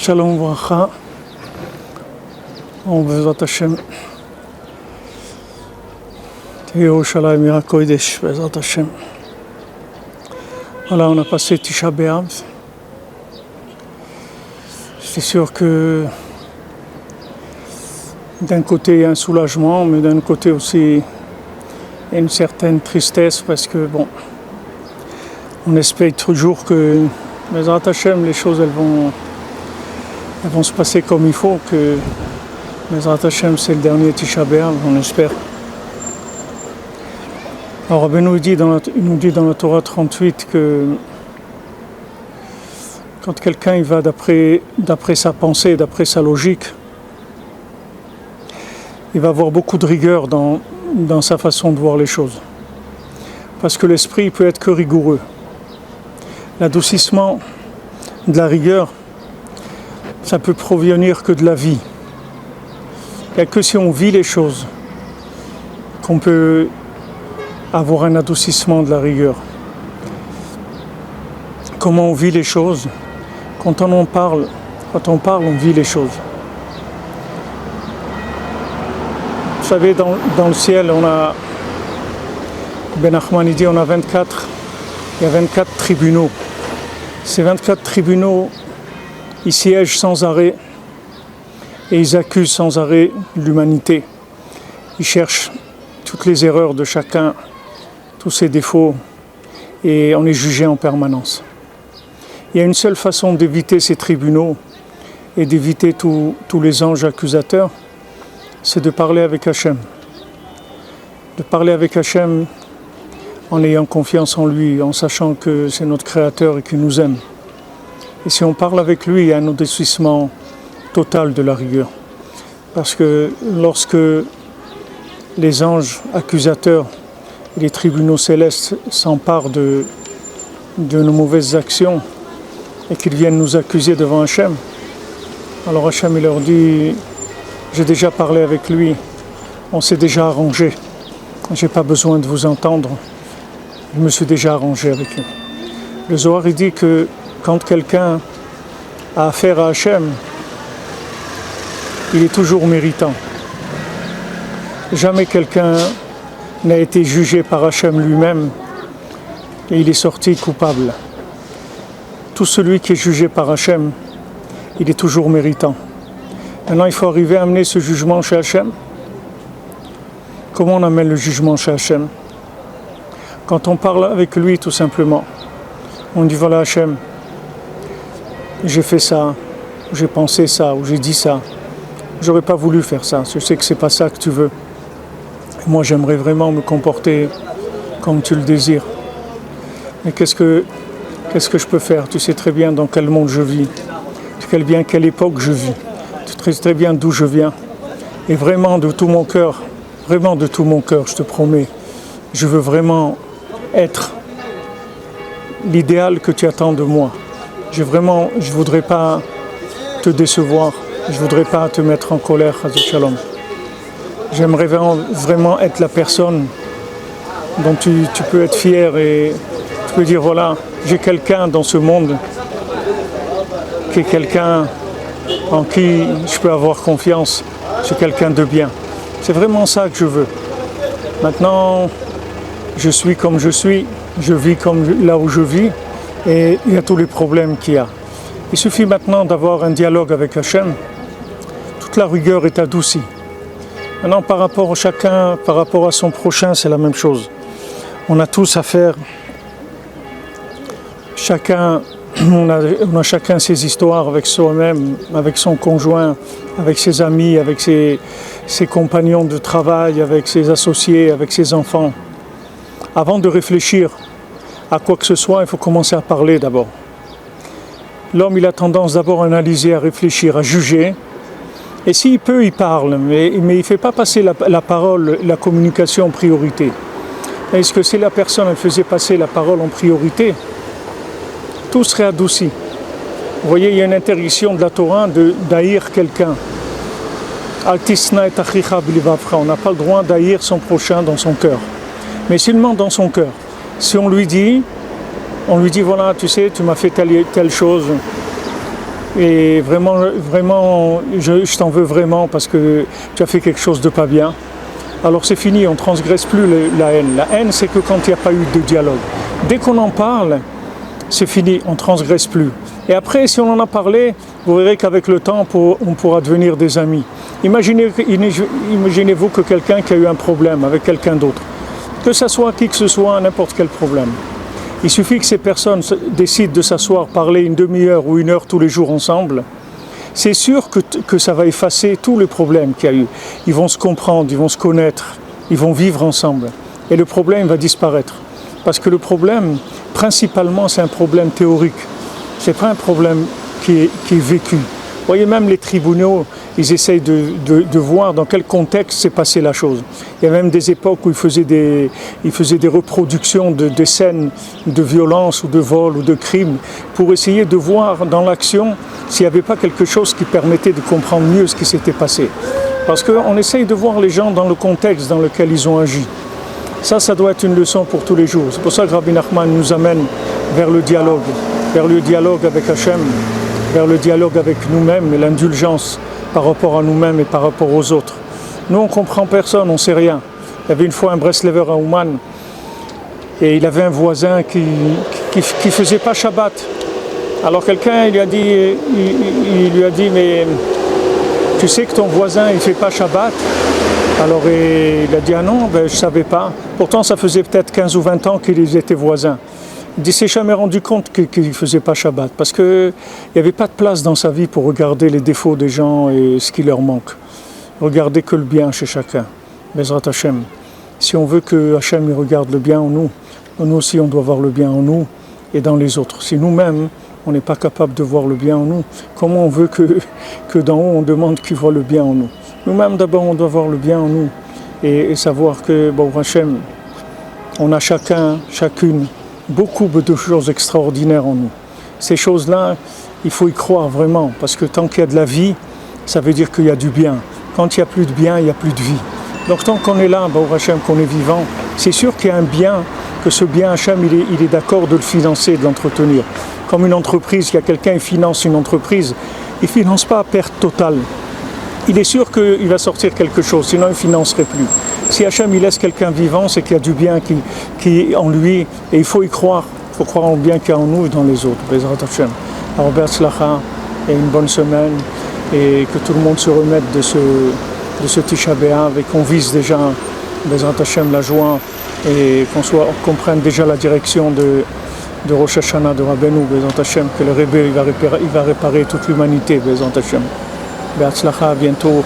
Shalom Bracha, on Bezrat Hashem, Yerushalayim Ira Kodesh, Bezrat Hashem. Voilà, on a passé Tisha B'Av. C'est sûr que d'un côté il y a un soulagement, mais d'un côté aussi il y a une certaine tristesse parce que bon, on espère toujours que Bezrat Hashem, les choses elles vont se passer comme il faut, que Bezrat Hashem c'est le dernier Tisha B'Av, on espère. Alors Rabbeinu nous dit dans la Torah 38 que quand quelqu'un il va d'après sa pensée, d'après sa logique, il va avoir beaucoup de rigueur dans sa façon de voir les choses. Parce que l'esprit peut être que rigoureux. L'adoucissement de la rigueur, ça peut provenir que de la vie. Il n'y a que si on vit les choses qu'on peut avoir un adoucissement de la rigueur. Comment on vit les choses? Quand on parle, on vit les choses. Vous savez, dans le ciel, on a, Ben Nachman dit, on a 24, il y a 24 tribunaux. Ces 24 tribunaux, ils siègent sans arrêt et ils accusent sans arrêt l'humanité. Ils cherchent toutes les erreurs de chacun, tous ses défauts, et on est jugé en permanence. Il y a une seule façon d'éviter ces tribunaux et d'éviter tous les anges accusateurs, c'est de parler avec Hachem. De parler avec Hachem en ayant confiance en lui, en sachant que c'est notre Créateur et qu'il nous aime. Et si on parle avec lui, il y a un adoucissement total de la rigueur. Parce que lorsque les anges accusateurs et les tribunaux célestes s'emparent de nos mauvaises actions et qu'ils viennent nous accuser devant Hachem, alors Hachem il leur dit: j'ai déjà parlé avec lui, on s'est déjà arrangé, j'ai pas besoin de vous entendre, je me suis déjà arrangé avec lui. Le Zohar il dit que quand quelqu'un a affaire à Hachem, il est toujours méritant. Jamais quelqu'un n'a été jugé par Hachem lui-même et il est sorti coupable. Tout celui qui est jugé par Hachem, il est toujours méritant. Maintenant, il faut arriver à amener ce jugement chez Hachem. Comment on amène le jugement chez Hachem? Quand on parle avec lui, tout simplement. On dit: voilà Hachem, j'ai fait ça, j'ai pensé ça, ou j'ai dit ça. J'aurais pas voulu faire ça, je sais que c'est pas ça que tu veux. Moi, j'aimerais vraiment me comporter comme tu le désires. Mais qu'est-ce que je peux faire? Tu sais très bien dans quel monde je vis, tu sais bien quelle époque je vis, tu sais très bien d'où je viens. Et vraiment de tout mon cœur, je te promets, je veux vraiment être l'idéal que tu attends de moi. Je voudrais pas te décevoir, je voudrais pas te mettre en colère, Chas Shalom. J'aimerais vraiment être la personne dont tu peux être fier et tu peux dire: voilà, j'ai quelqu'un dans ce monde qui est quelqu'un en qui je peux avoir confiance, c'est quelqu'un de bien. C'est vraiment ça que je veux. Maintenant, je suis comme je suis, je vis comme là où je vis et il y a tous les problèmes qu'il y a. Il suffit maintenant d'avoir un dialogue avec Hachem, toute la rigueur est adoucie. Maintenant, par rapport à chacun, par rapport à son prochain, c'est la même chose. On a tous à faire, on a chacun ses histoires avec soi-même, avec son conjoint, avec ses amis, avec ses compagnons de travail, avec ses associés, avec ses enfants. Avant de réfléchir à quoi que ce soit, il faut commencer à parler d'abord. L'homme, il a tendance d'abord à analyser, à réfléchir, à juger. Et s'il peut, il parle, mais il ne fait pas passer la parole, la communication en priorité. Est-ce que si la personne elle faisait passer la parole en priorité, tout serait adouci. Vous voyez, il y a une interdiction de la Torah d'haïr quelqu'un. Al-tisna et achicha b'livavcha. On n'a pas le droit d'haïr son prochain dans son cœur, mais seulement dans son cœur. Si on lui dit voilà, tu sais, tu m'as fait telle chose, et vraiment, vraiment, je t'en veux vraiment parce que tu as fait quelque chose de pas bien. Alors c'est fini, on ne transgresse plus la haine. La haine, c'est que quand il n'y a pas eu de dialogue. Dès qu'on en parle, c'est fini, on ne transgresse plus. Et après, si on en a parlé, vous verrez qu'avec le temps, on pourra devenir des amis. Imaginez-vous que quelqu'un qui a eu un problème avec quelqu'un d'autre, que ce soit qui que ce soit, n'importe quel problème. Il suffit que ces personnes décident de s'asseoir, parler une demi-heure ou une heure tous les jours ensemble. C'est sûr que ça va effacer tous les problèmes qu'il y a eu. Ils vont se comprendre, ils vont se connaître, ils vont vivre ensemble. Et le problème va disparaître. Parce que le problème, principalement, c'est un problème théorique. Ce n'est pas un problème qui est vécu. Vous voyez, même les tribunaux, ils essayent de voir dans quel contexte s'est passée la chose. Il y a même des époques où ils faisaient des reproductions de scènes de violence ou de vol ou de crime pour essayer de voir dans l'action s'il n'y avait pas quelque chose qui permettait de comprendre mieux ce qui s'était passé. Parce qu'on essaye de voir les gens dans le contexte dans lequel ils ont agi. Ça doit être une leçon pour tous les jours. C'est pour ça que Rabbi Nachman nous amène vers le dialogue avec Hachem, vers le dialogue avec nous-mêmes et l'indulgence par rapport à nous-mêmes et par rapport aux autres. Nous, on ne comprend personne, on ne sait rien. Il y avait une fois un Breslever à Ouman et il avait un voisin qui faisait pas Shabbat. Alors quelqu'un il lui a dit mais tu sais que ton voisin il fait pas Shabbat? Alors il a dit ah non, je savais pas. Pourtant ça faisait peut-être 15 ou 20 ans qu'ils étaient voisins. Il ne s'est jamais rendu compte qu'il ne faisait pas Shabbat parce qu'il n'y avait pas de place dans sa vie pour regarder les défauts des gens et ce qui leur manque. Regardez que le bien chez chacun. Bezrat Hashem. Si on veut que Hashem regarde le bien en nous, nous aussi on doit voir le bien en nous et dans les autres. Si nous-mêmes, on n'est pas capable de voir le bien en nous, comment on veut que d'en haut on demande qu'il voit le bien en nous? Nous-mêmes d'abord on doit voir le bien en nous et savoir que, bon Hashem, on a chacune, beaucoup de choses extraordinaires en nous. Ces choses-là, il faut y croire vraiment, parce que tant qu'il y a de la vie, ça veut dire qu'il y a du bien. Quand il n'y a plus de bien, il n'y a plus de vie. Donc tant qu'on est là, Hachem, qu'on est vivant, c'est sûr qu'il y a un bien, que ce bien, Hachem, il est d'accord de le financer, de l'entretenir. Comme une entreprise, il y a quelqu'un qui finance une entreprise, il ne finance pas à perte totale. Il est sûr qu'il va sortir quelque chose, sinon il ne financerait plus. Si Hachem il laisse quelqu'un vivant, c'est qu'il y a du bien qui est en lui, et il faut y croire. Il faut croire en le bien qu'il y a en nous et dans les autres. Bezrat Hashem. Alors, Be'atzlacha, et une bonne semaine, et que tout le monde se remette de ce Tisha B'Av, et qu'on vise déjà, Bezrat Hashem, la joie, et qu'on prenne déjà la direction de Rosh Hashanah, de Rabbeinu, Bezrat Hashem, que le Rebbe il va réparer toute l'humanité, Bezrat Hashem. Be'atzlacha, à bientôt.